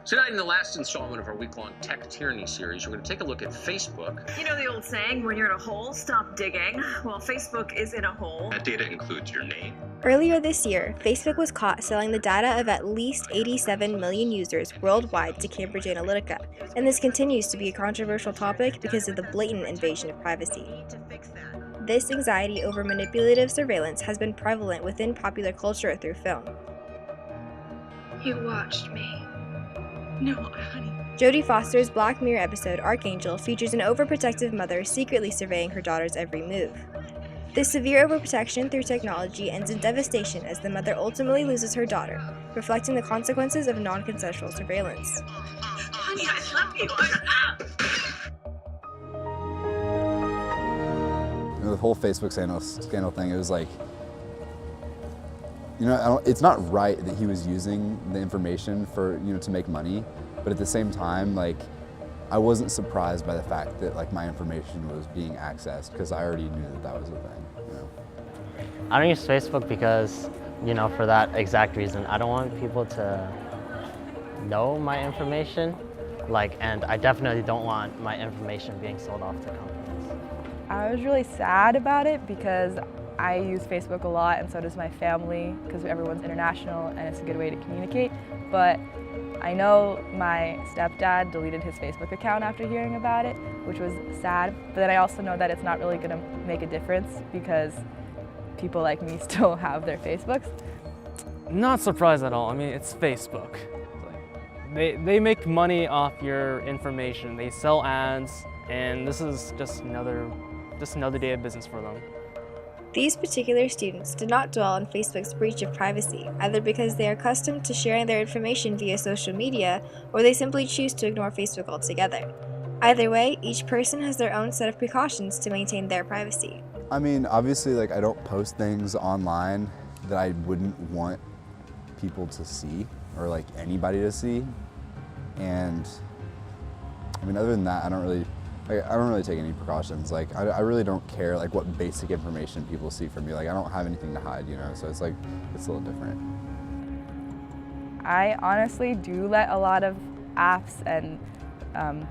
Tonight, in the last installment of our week-long Tech Tyranny series, we're going to take a look at Facebook. You know the old saying, when you're in a hole, stop digging. Well, Facebook is in a hole. That data includes your name. Earlier this year, Facebook was caught selling the data of at least 87 million users worldwide to Cambridge Analytica, and this continues to be a controversial topic because of the blatant invasion of privacy. This anxiety over manipulative surveillance has been prevalent within popular culture through film. You watched me. No, honey. Jodie Foster's Black Mirror episode Archangel features an overprotective mother secretly surveying her daughter's every move. This severe overprotection through technology ends in devastation as the mother ultimately loses her daughter, reflecting the consequences of non-consensual surveillance. Honey, I love you. The whole Facebook scandal thing, it was like, it's not right that he was using the information for, to make money, but at the same time, like, I wasn't surprised by the fact that, like, my information was being accessed because I already knew that that was a thing, I don't use Facebook because, for that exact reason. I don't want people to know my information, and I definitely don't want my information being sold off to companies. I was really sad about it because I use Facebook a lot and so does my family because everyone's international and it's a good way to communicate. But I know my stepdad deleted his Facebook account after hearing about it, which was sad. But then I also know that it's not really going to make a difference because people like me still have their Facebooks. Not surprised at all. I mean, it's Facebook. They make money off your information. They sell ads, and this is just another day of business for them. These particular students did not dwell on Facebook's breach of privacy, either because they are accustomed to sharing their information via social media, or they simply choose to ignore Facebook altogether. Either way, each person has their own set of precautions to maintain their privacy. I mean, obviously, I don't post things online that I wouldn't want people to see, or anybody to see. And I mean, other than that, I don't really take any precautions. I really don't care what basic information people see from me. I don't have anything to hide, so it's it's a little different. I honestly do let a lot of apps and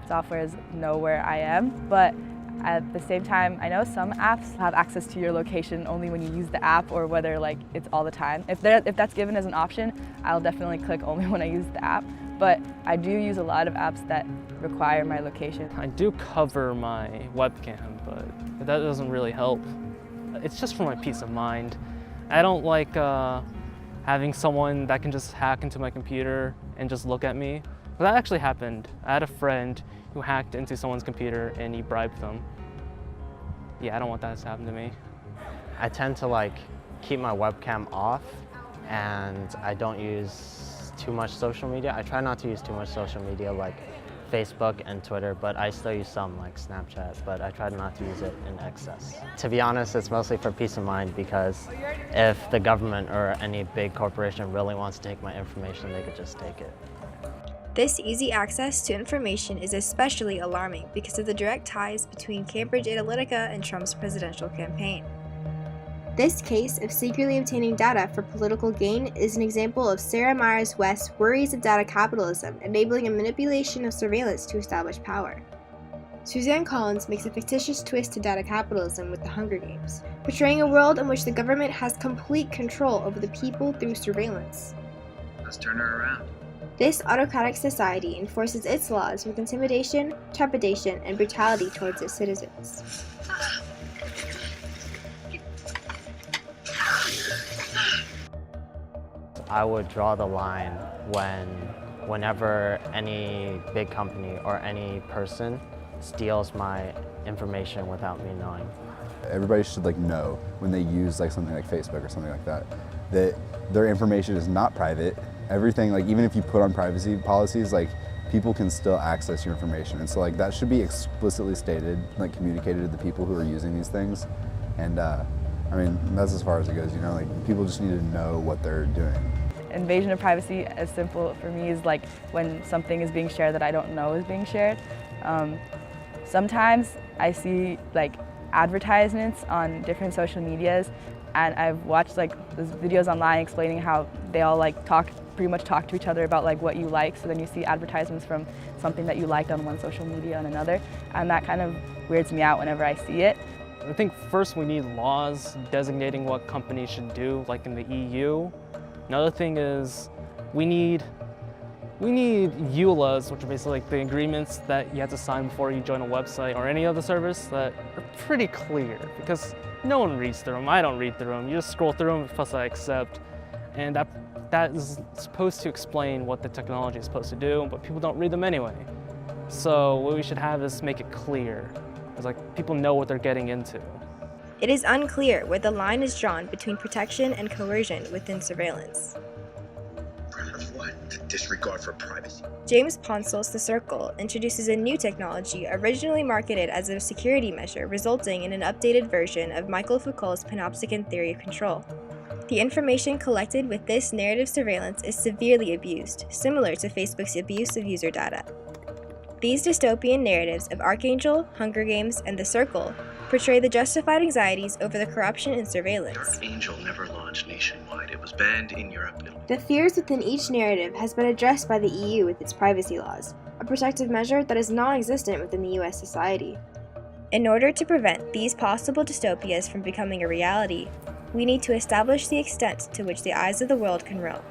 softwares know where I am, but at the same time, I know some apps have access to your location only when you use the app or whether it's all the time. If that's given as an option, I'll definitely click only when I use the app. But I do use a lot of apps that require my location. I do cover my webcam, but that doesn't really help. It's just for my peace of mind. I don't like having someone that can just hack into my computer and just look at me. But that actually happened. I had a friend who hacked into someone's computer and he bribed them. Yeah, I don't want that to happen to me. I tend to keep my webcam off, and I don't use too much social media. I try not to use too much social media like Facebook and Twitter, but I still use some like Snapchat, but I try not to use it in excess. To be honest, it's mostly for peace of mind because if the government or any big corporation really wants to take my information, they could just take it. This easy access to information is especially alarming because of the direct ties between Cambridge Analytica and Trump's presidential campaign. This case of secretly obtaining data for political gain is an example of Sarah Myers West's worries of data capitalism enabling a manipulation of surveillance to establish power. Suzanne Collins makes a fictitious twist to data capitalism with The Hunger Games, portraying a world in which the government has complete control over the people through surveillance. Let's turn her around. This autocratic society enforces its laws with intimidation, trepidation, and brutality towards its citizens. I would draw the line whenever any big company or any person steals my information without me knowing. Everybody should know when they use something like Facebook or something like that their information is not private. Everything, even if you put on privacy policies, people can still access your information. And so that should be explicitly stated, communicated to the people who are using these things. And I mean, that's as far as it goes, people just need to know what they're doing. Invasion of privacy, as simple for me, is when something is being shared that I don't know is being shared. Sometimes I see advertisements on different social medias, and I've watched those videos online explaining how they all talk pretty much talk to each other about like what you like. So then you see advertisements from something that you liked on one social media on another, and that kind of weirds me out whenever I see it. I think first we need laws designating what companies should do, like in the EU. Another thing is we need EULAs, which are basically like the agreements that you have to sign before you join a website or any other service that are pretty clear, because no one reads through them. I don't read through them. You just scroll through them, plus I accept. And that is supposed to explain what the technology is supposed to do, but people don't read them anyway. So what we should have is make it clear. It's like people know what they're getting into. It is unclear where the line is drawn between protection and coercion within surveillance. What? The disregard for privacy. James Ponsol's The Circle introduces a new technology originally marketed as a security measure, resulting in an updated version of Michael Foucault's panopticon theory of control. The information collected with this narrative surveillance is severely abused, similar to Facebook's abuse of user data. These dystopian narratives of Archangel, Hunger Games, and The Circle portray the justified anxieties over the corruption in surveillance. Dark Angel never launched nationwide. It was banned in Europe. The fears within each narrative has been addressed by the EU with its privacy laws, a protective measure that is non-existent within the US society. In order to prevent these possible dystopias from becoming a reality, we need to establish the extent to which the eyes of the world can roam.